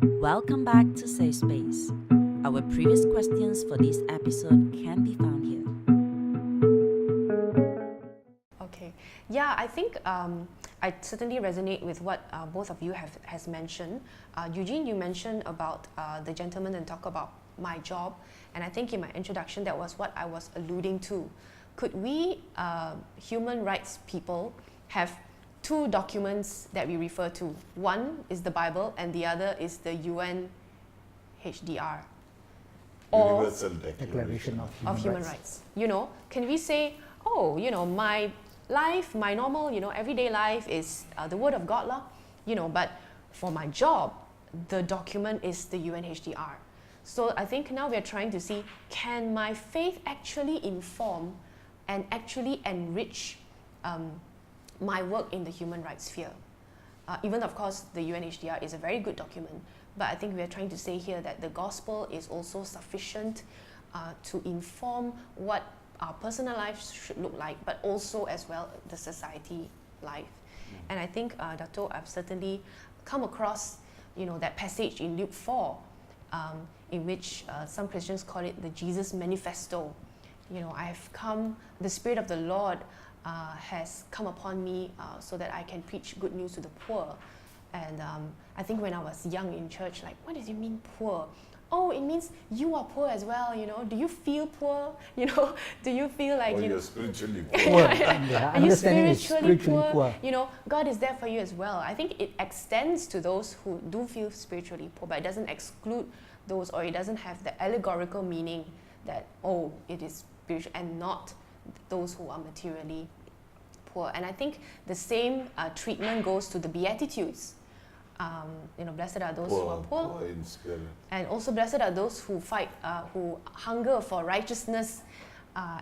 Welcome back to Safe Space. Our previous questions for this episode can be found here. Okay. Yeah, I think I certainly resonate with what both of you has mentioned. Eugene, you mentioned about the gentleman and talk about my job, and I think in my introduction that was what I was alluding to. Could we human rights people have two documents that we refer to? One is the Bible and the other is the UN HDR. Universal Declaration of Human Rights. Can we say, my life, my normal, everyday life is the Word of God lah, but for my job, the document is the UNHDR. So I think now we're trying to see, can my faith actually inform and actually enrich my work in the human rights sphere? Even of course, the UNHDR is a very good document, but I think we're trying to say here that the gospel is also sufficient to inform what our personal lives should look like, but also as well the society life. And I think, Datuk, I've certainly come across, that passage in Luke 4, in which some Christians call it the Jesus Manifesto. I've come, the Spirit of the Lord has come upon me so that I can preach good news to the poor. And I think when I was young in church, like, what does it mean poor? Oh, it means you are poor as well, Do you feel poor? Do you feel like, you're spiritually poor. Are you spiritually poor? God is there for you as well. I think it extends to those who do feel spiritually poor, but it doesn't exclude those, or it doesn't have the allegorical meaning that, it is spiritual and not those who are materially poor. And I think the same treatment goes to the Beatitudes. Blessed are those who are poor in spirit. And also blessed are those who fight, who hunger for righteousness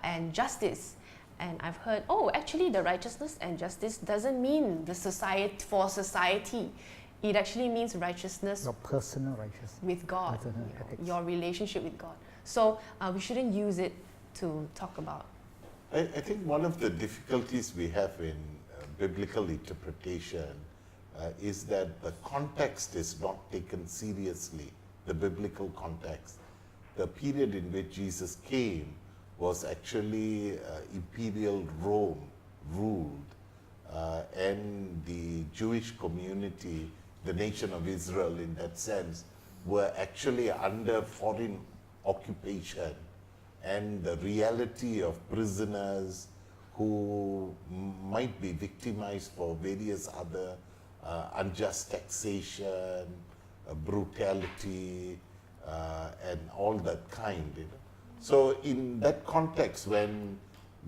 and justice. And I've heard, actually the righteousness and justice doesn't mean the society. It actually means righteousness. Your personal righteousness. With God. Your relationship with God. So we shouldn't use it to talk about. I think one of the difficulties we have in biblical interpretation is that the context is not taken seriously, the biblical context. The period in which Jesus came was actually imperial Rome ruled, and the Jewish community, the nation of Israel in that sense, were actually under foreign occupation, and the reality of prisoners who might be victimized for various other unjust taxation, brutality, and all that kind. So in that context, when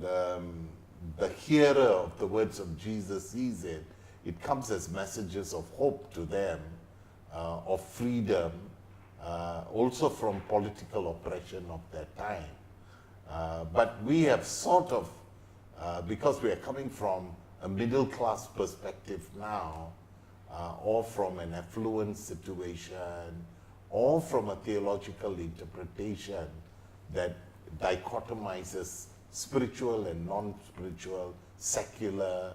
the hearer of the words of Jesus sees it, it comes as messages of hope to them, of freedom, also from political oppression of that time. But we have sort of, because we are coming from a middle class perspective now, or from an affluent situation, or from a theological interpretation that dichotomizes spiritual and non-spiritual, secular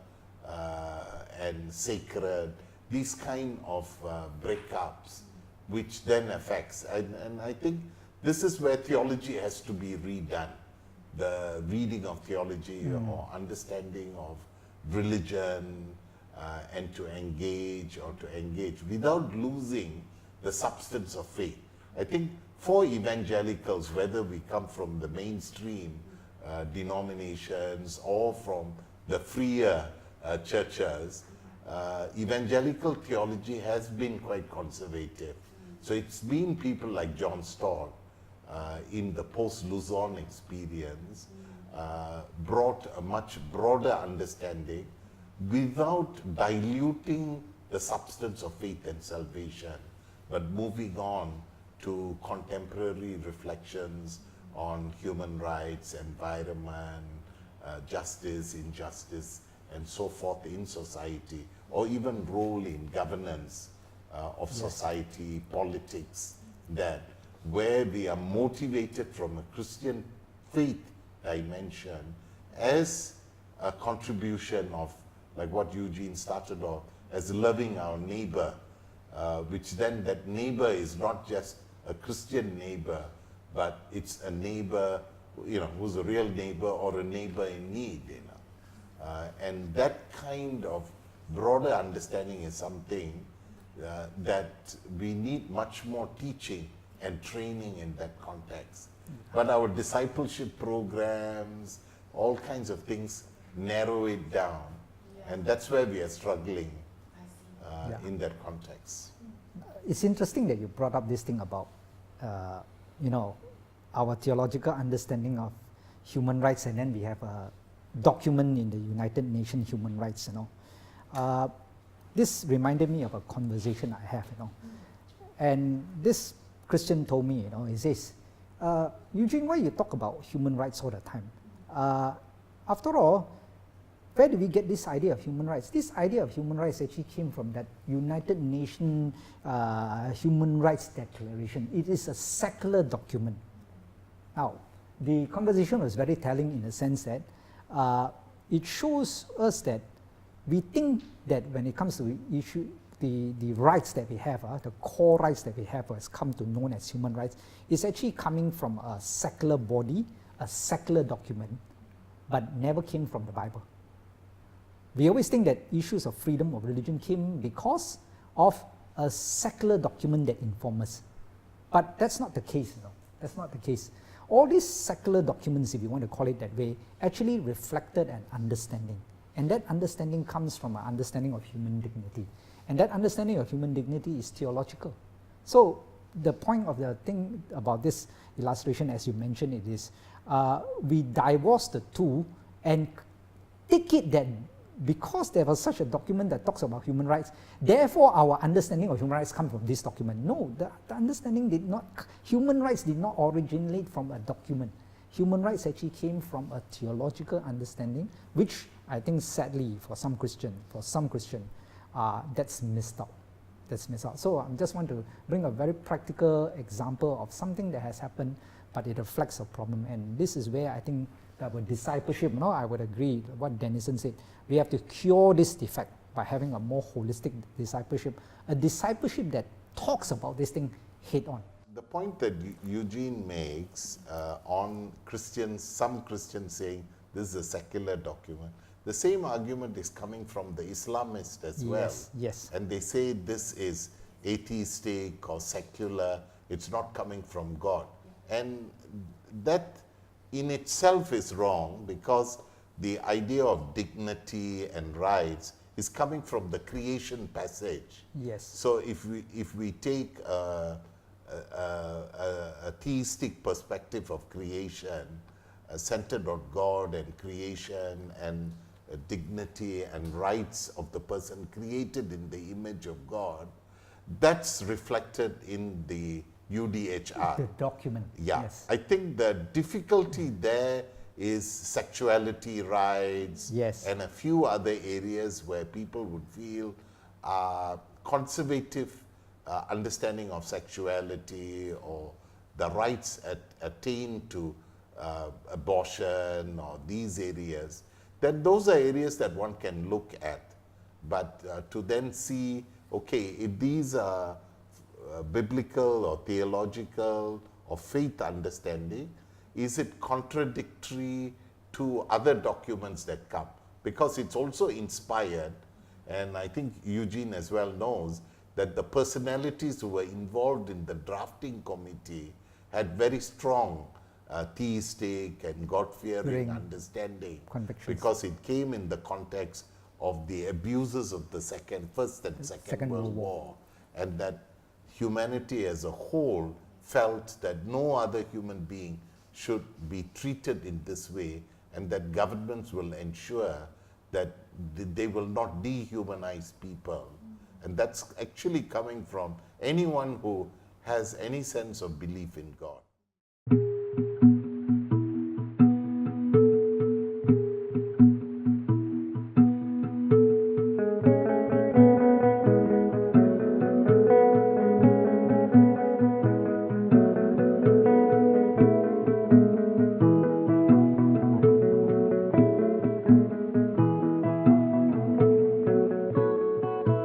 and sacred, these kind of breakups, which then affects, and I think this is where theology has to be redone. The reading of theology or understanding of religion, and to engage without losing the substance of faith. I think for evangelicals, whether we come from the mainstream denominations or from the freer churches, evangelical theology has been quite conservative. So it's been people like John Stott in the post-Luzon experience brought a much broader understanding without diluting the substance of faith and salvation, but moving on to contemporary reflections on human rights, environment, justice, injustice, and so forth in society, or even role in governance of society, politics, that where we are motivated from a Christian faith dimension as a contribution of, like what Eugene started off, as loving our neighbor which then that neighbor is not just a Christian neighbor, but it's a neighbor, who's a real neighbor or a neighbor in need, and that kind of broader understanding is something that we need much more teaching and training in that context. But our discipleship programs, all kinds of things narrow it down, and that's where we are struggling in that context. It's interesting that you brought up this thing about, our theological understanding of human rights, and then we have a document in the United Nations Human Rights. This reminded me of a conversation I have. And this Christian told me, he says, Eugene, why you talk about human rights all the time? After all, where do we get this idea of human rights? This idea of human rights actually came from that United Nations Human Rights Declaration. It is a secular document. Now, the conversation was very telling in the sense that it shows us that we think that when it comes to the rights that we have, the core rights that we have has come to known as human rights, is actually coming from a secular body, a secular document, but never came from the Bible. We always think that issues of freedom of religion came because of a secular document that informs us. But that's not the case. That's not the case. All these secular documents, if you want to call it that way, actually reflected an understanding. And that understanding comes from an understanding of human dignity. And that understanding of human dignity is theological. So the point of the thing about this illustration, as you mentioned, it is we divorce the two and take it that because there was such a document that talks about human rights, therefore our understanding of human rights comes from this document. No, the understanding did not, human rights did not originate from a document. Human rights actually came from a theological understanding, which I think sadly for some Christian, that's missed out. That's missed out. So I just want to bring a very practical example of something that has happened, but it reflects a problem. And this is where I think that with discipleship, I would agree with what Denison said. We have to cure this defect by having a more holistic discipleship, a discipleship that talks about this thing head on. The point that Eugene makes on Christians, some Christians saying this is a secular document, the same argument is coming from the Islamists as well. Yes. And they say this is atheistic or secular, it's not coming from God. And that in itself is wrong, because the idea of dignity and rights is coming from the creation passage. Yes. So if we take a theistic perspective of creation, centered on God and creation and dignity and rights of the person created in the image of God, that's reflected in the UDHR. The document. Yeah. Yes. I think the difficulty there is sexuality rights, yes, and a few other areas where people would feel conservative understanding of sexuality or the rights attained to abortion or these areas, then those are areas that one can look at. But to then see, okay, if these are biblical or theological or faith understanding, is it contradictory to other documents that come? Because it's also inspired, and I think Eugene as well knows that the personalities who were involved in the drafting committee had very strong theistic and God-fearing understanding, because it came in the context of the abuses of the First and Second World War, and that humanity as a whole felt that no other human being should be treated in this way, and that governments will ensure that they will not dehumanize people. And that's actually coming from anyone who has any sense of belief in God.